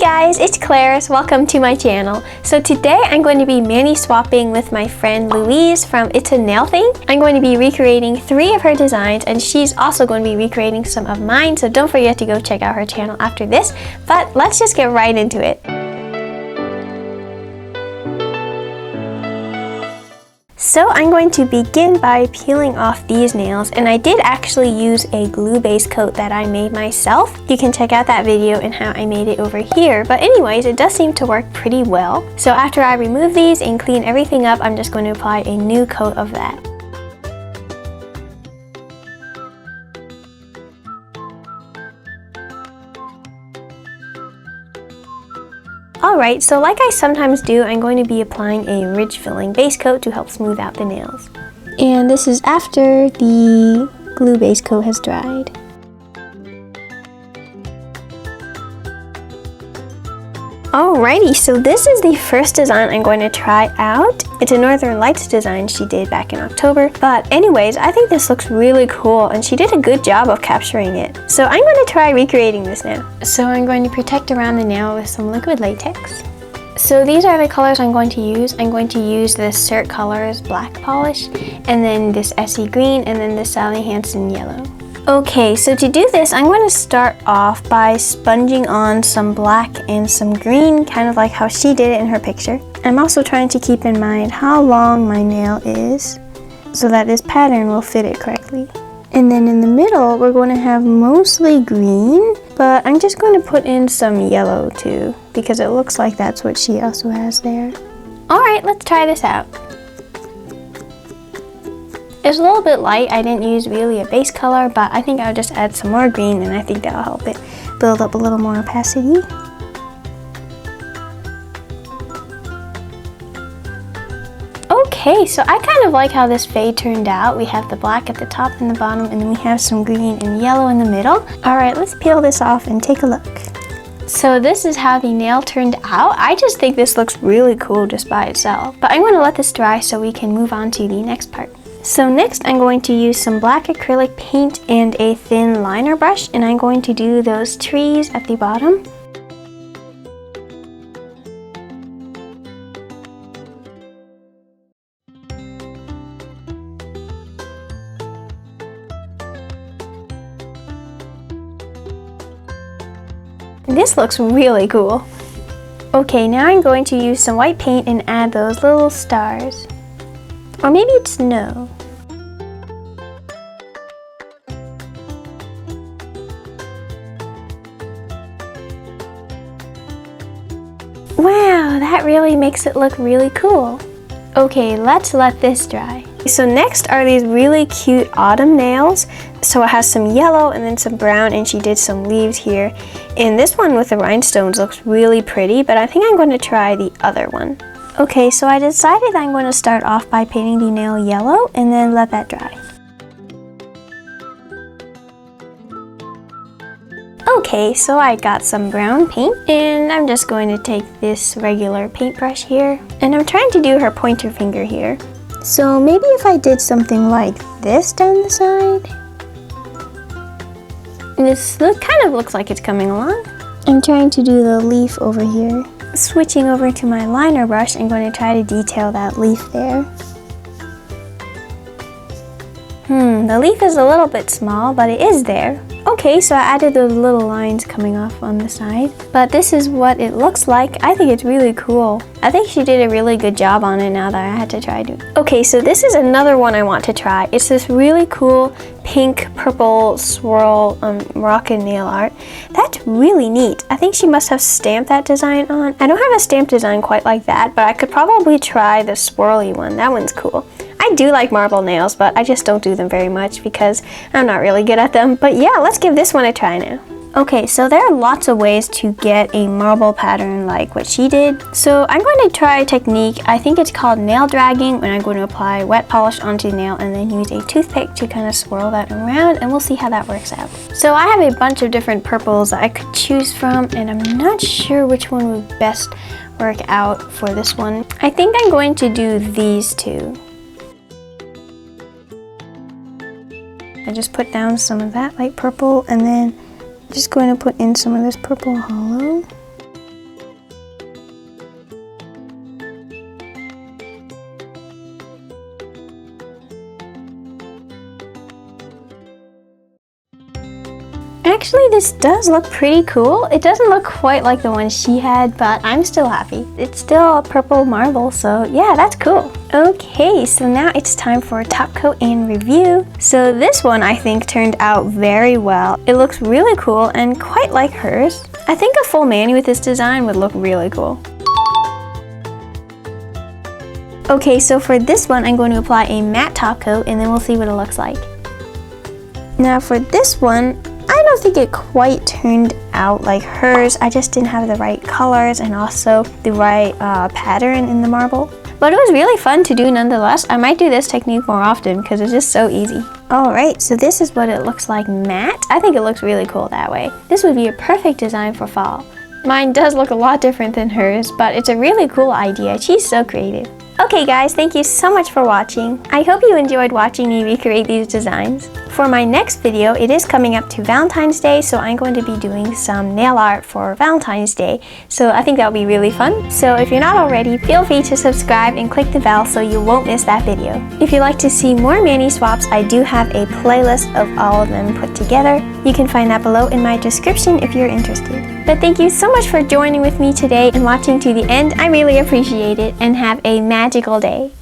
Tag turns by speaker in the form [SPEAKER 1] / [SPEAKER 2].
[SPEAKER 1] guys, it's Claris. Welcome to my channel. So today I'm going to be mani swapping with my friend Louise from It's a Nail Thing. I'm going to be recreating 3 of her designs and she's also going to be recreating some of mine, so don't forget to go check out her channel after this. But let's just get right into it. So I'm going to begin by peeling off these nails, and I did actually use a glue base coat that I made myself. You can check out that video and how I made it over here, but anyways, it does seem to work pretty well. So after I remove these and clean everything up, I'm just going to apply a new coat of that. Alright, so like I sometimes do, I'm going to be applying a ridge filling base coat to help smooth out the nails. And this is after the glue base coat has dried. Alrighty, so this is the first design I'm going to try out. It's a Northern Lights design she did back in October. But anyways, I think this looks really cool and she did a good job of capturing it. So I'm going to try recreating this now. So I'm going to protect around the nail with some liquid latex. So these are the colors I'm going to use. I'm going to use this Cert Colors black polish, and then this Essie green, and then this Sally Hansen yellow. Okay, so to do this, I'm going to start off by sponging on some black and some green, kind of like how she did it in her picture. I'm also trying to keep in mind how long my nail is so that this pattern will fit it correctly. And then in the middle, we're going to have mostly green, but I'm just going to put in some yellow too, because it looks like that's what she also has there. Alright, let's try this out. It's a little bit light. I didn't use really a base color, but I think I'll just add some more green and I think that'll help it build up a little more opacity. Okay, so I kind of like how this fade turned out. We have the black at the top and the bottom, and then we have some green and yellow in the middle. Alright, let's peel this off and take a look. So this is how the nail turned out. I just think this looks really cool just by itself. But I'm going to let this dry so we can move on to the next part. So next I'm going to use some black acrylic paint and a thin liner brush, and I'm going to do those trees at the bottom. This looks really cool. Okay, now I'm going to use some white paint and add those little stars. Or maybe it's snow. Wow, that really makes it look really cool. Okay, let's let this dry. So next are these really cute autumn nails. So it has some yellow and then some brown, and she did some leaves here. And this one with the rhinestones looks really pretty, but I think I'm going to try the other one. Okay, so I decided I'm going to start off by painting the nail yellow and then let that dry. Okay, so I got some brown paint, and I'm just going to take this regular paintbrush here, and I'm trying to do her pointer finger here. So maybe if I did something like this down the side. This kind of looks like it's coming along. I'm trying to do the leaf over here. Switching over to my liner brush, I'm going to try to detail that leaf there. The leaf is a little bit small, but it is there. Okay, so I added those little lines coming off on the side. But this is what it looks like. I think it's really cool. I think she did a really good job on it now that I had to try to. Okay, so this is another one I want to try. It's this really cool pink purple swirl rocket nail art. That's really neat. I think she must have stamped that design on. I don't have a stamped design quite like that, but I could probably try the swirly one. That one's cool. I do like marble nails, but I just don't do them very much because I'm not really good at them. But yeah, let's give this one a try now. Okay, so there are lots of ways to get a marble pattern like what she did. So I'm going to try a technique, I think it's called nail dragging, when I'm going to apply wet polish onto the nail and then use a toothpick to kind of swirl that around, and we'll see how that works out. So I have a bunch of different purples that I could choose from, and I'm not sure which one would best work out for this one. I think I'm going to do these two. I just put down some of that light purple, and then I'm just going to put in some of this purple hollow. actually this does look pretty cool. It doesn't look quite like the one she had, but I'm still happy. It's still a purple marble, so yeah, that's cool. Okay, so now it's time for top coat and review. So this one I think turned out very well. It looks really cool and quite like hers. I think a full mani with this design would look really cool. Okay, so for this one I'm going to apply a matte top coat and then we'll see what it looks like. Now for this one, I don't think it quite turned out like hers. I just didn't have the right colors and also the right pattern in the marble. But it was really fun to do nonetheless. I might do this technique more often because it's just so easy. Alright, so this is what it looks like matte. I think it looks really cool that way. This would be a perfect design for fall. Mine does look a lot different than hers, but it's a really cool idea. She's so creative. Okay guys, thank you so much for watching. I hope you enjoyed watching me recreate these designs. For my next video, it is coming up to Valentine's Day, so I'm going to be doing some nail art for Valentine's Day. So I think that'll be really fun. So if you're not already, feel free to subscribe and click the bell so you won't miss that video. If you'd like to see more mani swaps, I do have a playlist of all of them put together. You can find that below in my description if you're interested. But thank you so much for joining with me today and watching to the end. I really appreciate it and have a magical day.